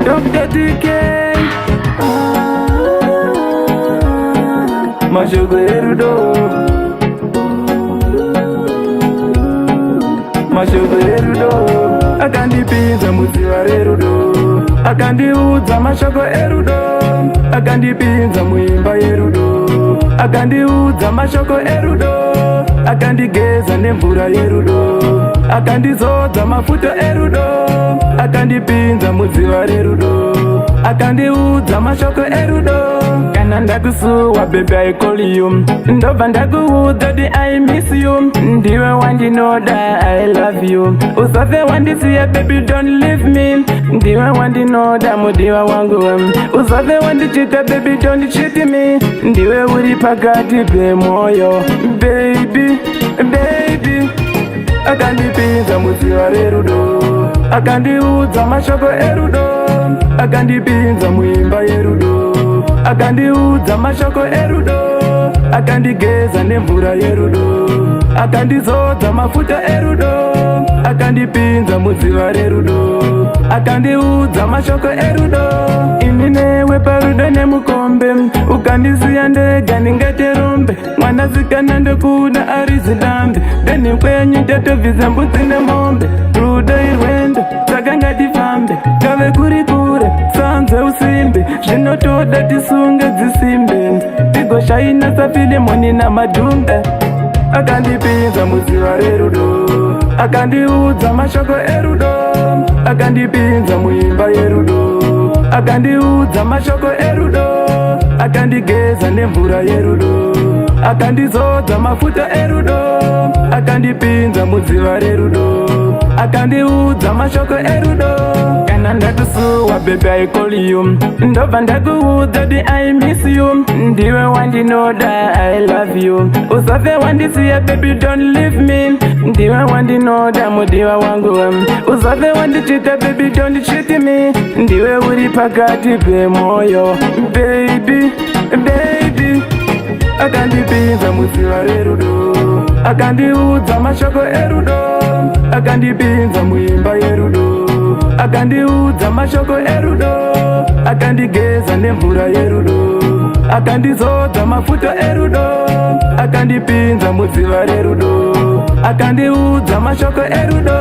Dr. TK Mashoko Erudo Mashoko Erudo akandipinza mudziva rerudo akandiudza mashoko erudo akandipinza muimba yerudo akandiudza mashoko erudo akandigeza nemvura yerudo akandizodza mafuta erudo akandipinza mudziva rerudo akandiudza mashoko erudo kana ndakusuwa baby I call you ndobva ndakuudza kuti I miss you ndiwe wandinoda I love you usafe wandisiya baby don't leave me ndiwe wandinoda mudiwa wangu usafe wandichita baby don't cheat me ndiwe uri pakati pemoyo baby baby akandipinza mudziva rerudo akandiudza mashoko erudo akandipinza muimba yerudo akandiudza mashoko erudo akandigeza nemvura yerudo akandizodza mafuta erudo akandipinza mudziva rerudo akandiudza mashoko erudo ini newe parudo nemukombe ukandisiya ndega ndingaterombe mwanasikana ndokuda arizidambe deni kwenyu ndatobvisa mbudzi nemombe rudo irwendo saka ngatifambe kave kuri kure sanze usimbe zvinotoda tisunge dzisimbe tigoshaina safilemoni namadhumbe akandipinza mudziva rerudo akandiudza mashoko erudo akandipinza muimba yerudo akandiudza mashoko erudo akandigeza nemvura yerudo akandizodza mafuta erudo akandipinza mudziva rerudo akandiudza mashoko erudo kana ndakusuwa baby I call you ndobva ndakuudza kuti I miss you ndiwe wandinoda I love you usafe wandisiya baby don't leave me ndiwe wandinoda mudiwa wangu usafe wandichita baby don't cheat me ndiwe uri pakati pemoyo baby baby akandipinza mudziva rerudo akandiudza mashoko erudo akandipinza muimba yerudo akandiudza mashoko erudo akandigeza nemvura yerudo akandizodza mafuta erudo akandipinza mudziva rerudo akandiudza mashoko erudo